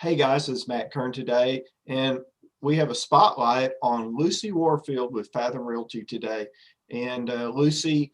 Hey guys, it's Matt Kern today, and we have a spotlight on Lucie Warfield with Fathom Realty today. And Lucie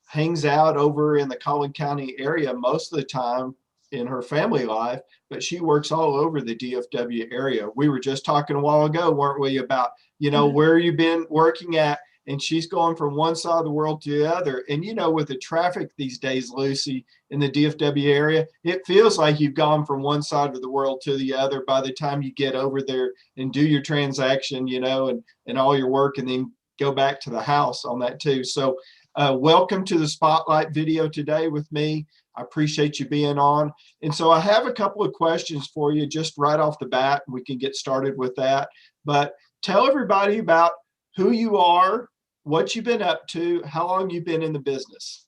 hangs out over in the Collin County area most of the time in her family life, but she works all over the DFW area. We were just talking a while ago, weren't we, about, where you've been working at, and she's going from one side of the world to the other. And, with the traffic these days, Lucie, in the DFW area, it feels like you've gone from one side of the world to the other by the time you get over there and do your transaction, and all your work, and then go back to the house on that too. So welcome to the Spotlight video today with me. I appreciate you being on. And so I have a couple of questions for you just right off the bat. We can get started with that. But tell everybody about who you are, what you've been up to, how long you've been in the business.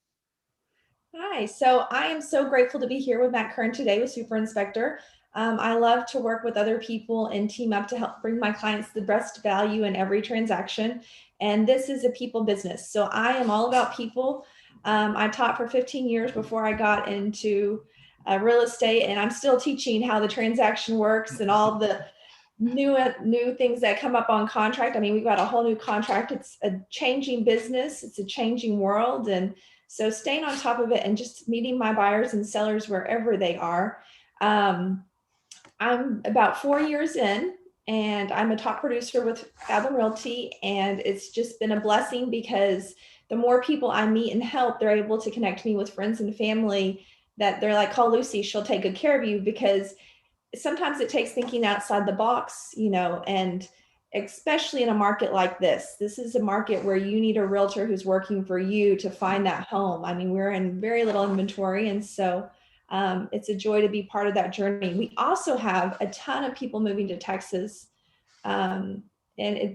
Hi, so I am so grateful to be here with Matt Kern today with Super Inspector. I love to work with other people and team up to help bring my clients the best value in every transaction. And this is a people business. So I am all about people. I taught for 15 years before I got into real estate, and I'm still teaching how the transaction works and all the new things that come up on contract. I mean, we've got a whole new contract. It's a changing business. It's a changing world. And so staying on top of it and just meeting my buyers and sellers wherever they are. I'm about 4 years in, and I'm a top producer with Fathom Realty. And it's just been a blessing because the more people I meet and help, they're able to connect me with friends and family that they're like, call Lucie, she'll take good care of you, because sometimes it takes thinking outside the box, and especially in a market like this. This is a market where you need a realtor who's working for you to find that home. I mean, we're in very little inventory, and so it's a joy to be part of that journey. We also have a ton of people moving to Texas, and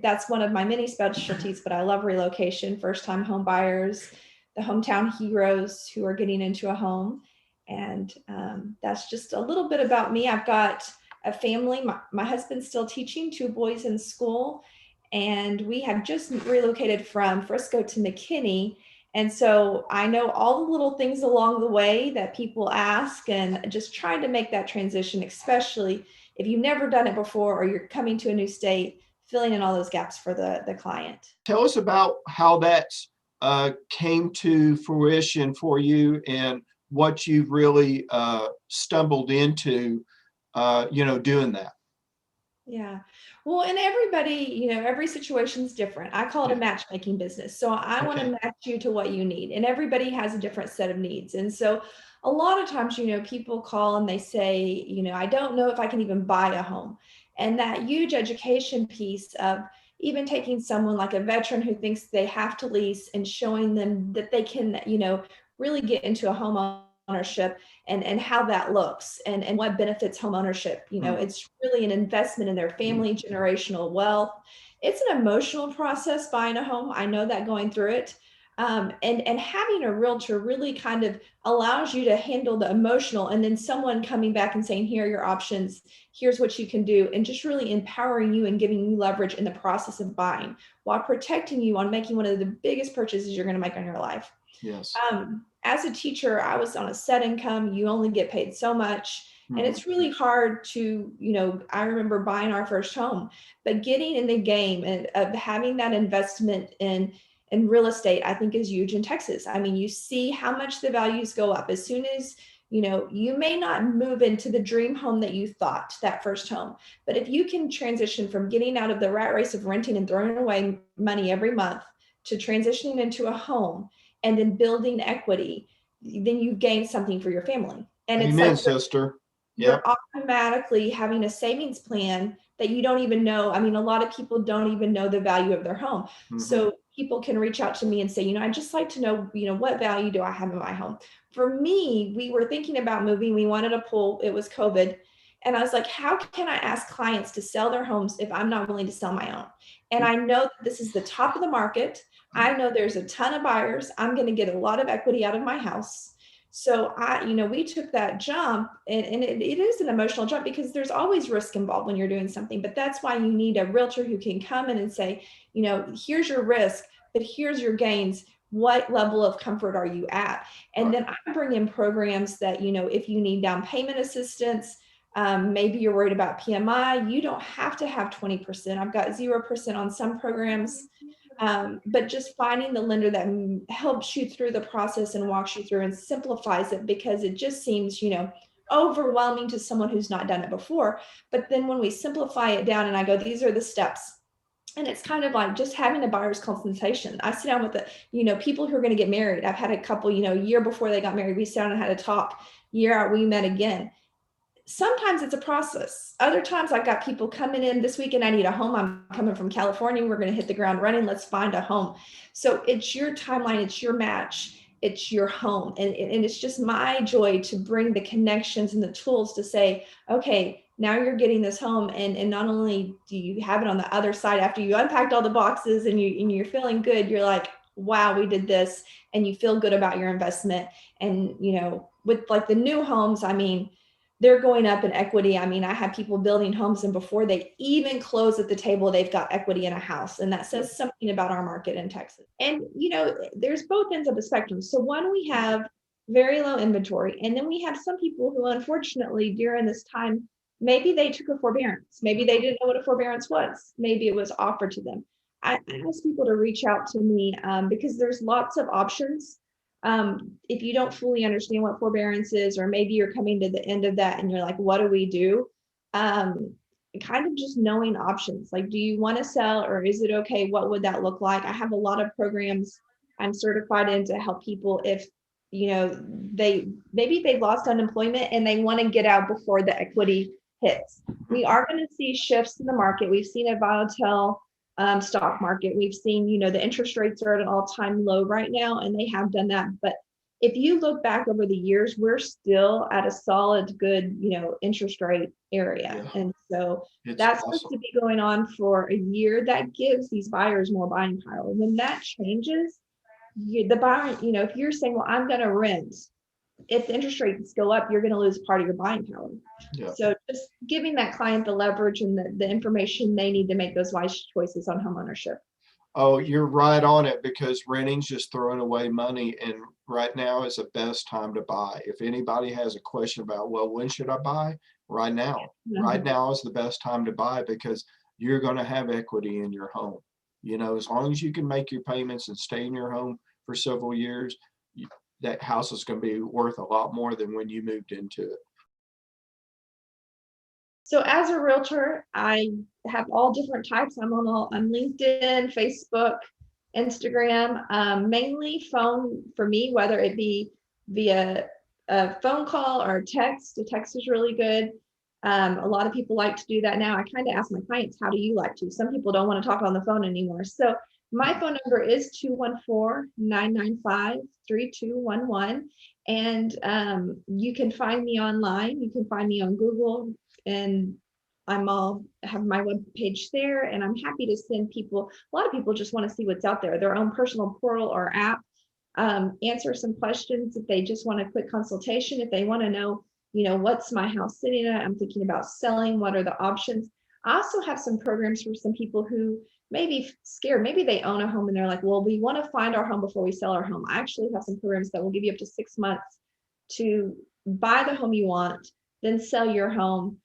that's one of my many specialties, but I love relocation, first-time home buyers, the hometown heroes who are getting into a home. And that's just a little bit about me. I've got a family. My husband's still teaching, 2 boys in school, and we have just relocated from Frisco to McKinney. And so I know all the little things along the way that people ask, and just trying to make that transition, especially if you've never done it before or you're coming to a new state, filling in all those gaps for the client. Tell us about how that came to fruition for you and what you've really stumbled into, doing that. Yeah. Well, and everybody, every situation is different. I call it a matchmaking business. So I want to match you to what you need. And everybody has a different set of needs. And so a lot of times, people call and they say, I don't know if I can even buy a home. And that huge education piece of even taking someone like a veteran who thinks they have to lease and showing them that they can, really get into a home ownership and how that looks and what benefits home ownership. It's really an investment in their family, generational wealth. It's an emotional process buying a home. I know that going through it. And having a realtor really kind of allows you to handle the emotional, and then someone coming back and saying, here are your options, here's what you can do, and just really empowering you and giving you leverage in the process of buying while protecting you on making one of the biggest purchases you're going to make in your life. Yes. As a teacher, I was on a set income. You only get paid so much. And it's really hard to, I remember buying our first home, but getting in the game and of having that investment in real estate, I think is huge in Texas. I mean, you see how much the values go up as soon as, you may not move into the dream home that you thought, that first home, but if you can transition from getting out of the rat race of renting and throwing away money every month to transitioning into a home and then building equity, then you gain something for your family. And Amen, it's like sister. you're automatically having a savings plan that you don't even know. I mean, a lot of people don't even know the value of their home. Mm-hmm. So people can reach out to me and say, I'd just like to know, what value do I have in my home? For me, we were thinking about moving. We wanted a pool. It was COVID. And I was like, how can I ask clients to sell their homes if I'm not willing to sell my own? And I know that this is the top of the market. I know there's a ton of buyers. I'm going to get a lot of equity out of my house. So we took that jump, and it is an emotional jump because there's always risk involved when you're doing something, but that's why you need a realtor who can come in and say, here's your risk, but here's your gains. What level of comfort are you at? And then I bring in programs that, if you need down payment assistance, Maybe you're worried about PMI. You don't have to have 20%. I've got 0% on some programs. But just finding the lender that helps you through the process and walks you through and simplifies it, because it just seems, overwhelming to someone who's not done it before. But then when we simplify it down and I go, these are the steps. And it's kind of like just having a buyer's consultation. I sit down with the, people who are going to get married. I've had a couple, year before they got married, we sat down and had a talk. Year out, we met again. Sometimes it's a process. Other times I've got people coming in this weekend. I need a home. I'm coming from California. We're going to hit the ground running. Let's find a home. So it's your timeline. It's your match. It's your home. And it's just my joy to bring the connections and the tools to say, okay, now you're getting this home. And not only do you have it on the other side after you unpacked all the boxes and you're feeling good, you're like, wow, we did this. And you feel good about your investment. And, with like the new homes, I mean, they're going up in equity. I mean, I have people building homes and before they even close at the table, they've got equity in a house. And that says something about our market in Texas. And, there's both ends of the spectrum. So one, we have very low inventory. And then we have some people who, unfortunately, during this time, maybe they took a forbearance. Maybe they didn't know what a forbearance was. Maybe it was offered to them. I ask people to reach out to me because there's lots of options. If you don't fully understand what forbearance is, or maybe you're coming to the end of that and you're like, what do we do? Kind of just knowing options. Like, do you want to sell, or is it okay? What would that look like? I have a lot of programs I'm certified in to help people if, maybe they've lost unemployment and they want to get out before the equity hits. We are going to see shifts in the market. We've seen a volatile stock market. We've seen, the interest rates are at an all-time low right now, and they have done that. But if you look back over the years, we're still at a solid, good, interest rate area. Yeah. And so that's awesome. Supposed to be going on for a year. That gives these buyers more buying power. When that changes, the buyer, if you're saying, well, I'm going to rent, if the interest rates go up, you're going to lose part of your buying power. Yeah. So just giving that client the leverage and the information they need to make those wise choices on home ownership. Oh, you're right on it, because renting's just throwing away money. And right now is the best time to buy. If anybody has a question about, well, when should I buy? Right now. Mm-hmm. Right now is the best time to buy, because you're going to have equity in your home. As long as you can make your payments and stay in your home for several years, that house is going to be worth a lot more than when you moved into it. So as a realtor, I have all different types. I'm on LinkedIn, Facebook, Instagram, mainly phone for me, whether it be via a phone call or text. A text is really good. A lot of people like to do that now. I kind of ask my clients, how do you like to? Some people don't want to talk on the phone anymore. So my phone number is 214-995-3211. And you can find me online. You can find me on Google, and have my web page there. And I'm happy to send people. A lot of people just want to see what's out there, their own personal portal or app. Answer some questions if they just want a quick consultation. If they want to know, what's my house sitting at? I'm thinking about selling. What are the options? I also have some programs for some people who may be scared. Maybe they own a home and they're like, well, we want to find our home before we sell our home. I actually have some programs that will give you up to 6 months to buy the home you want, then sell your home.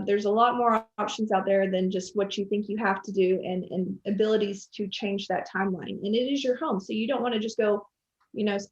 There's a lot more options out there than just what you think you have to do, and abilities to change that timeline. And it is your home. So you don't want to just go,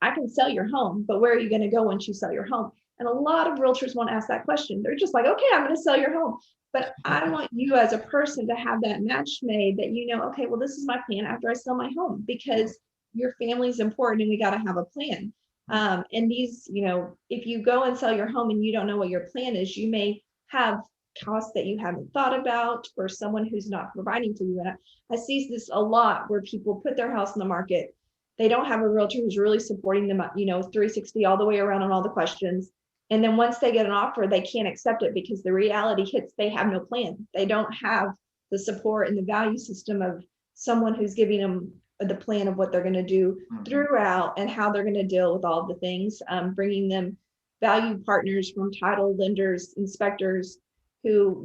I can sell your home, but where are you going to go once you sell your home? And a lot of realtors won't ask that question. They're just like, okay, I'm going to sell your home. But I want you as a person to have that match made that, okay, well, this is my plan after I sell my home, because your family is important and we got to have a plan. And these, if you go and sell your home and you don't know what your plan is, you may have costs that you haven't thought about, or someone who's not providing for you. And I see this a lot where people put their house in the market. They don't have a realtor who's really supporting them, 360 all the way around on all the questions. And then once they get an offer, they can't accept it because the reality hits. They have no plan. They don't have the support and the value system of someone who's giving them the plan of what they're going to do throughout and how they're going to deal with all the things, bringing them value partners from title, lenders, inspectors, who,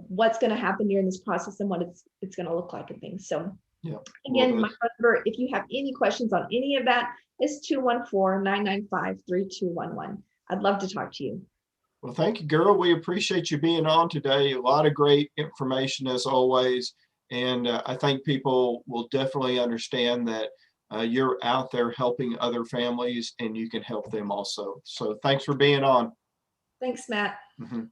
what's going to happen during this process and what it's going to look like and things. So again, my number, if you have any questions on any of that, is 214-995-3211. I'd love to talk to you. Well, thank you, girl. We appreciate you being on today. A lot of great information as always. And I think people will definitely understand that you're out there helping other families and you can help them also. So thanks for being on. Thanks, Matt. Mhm.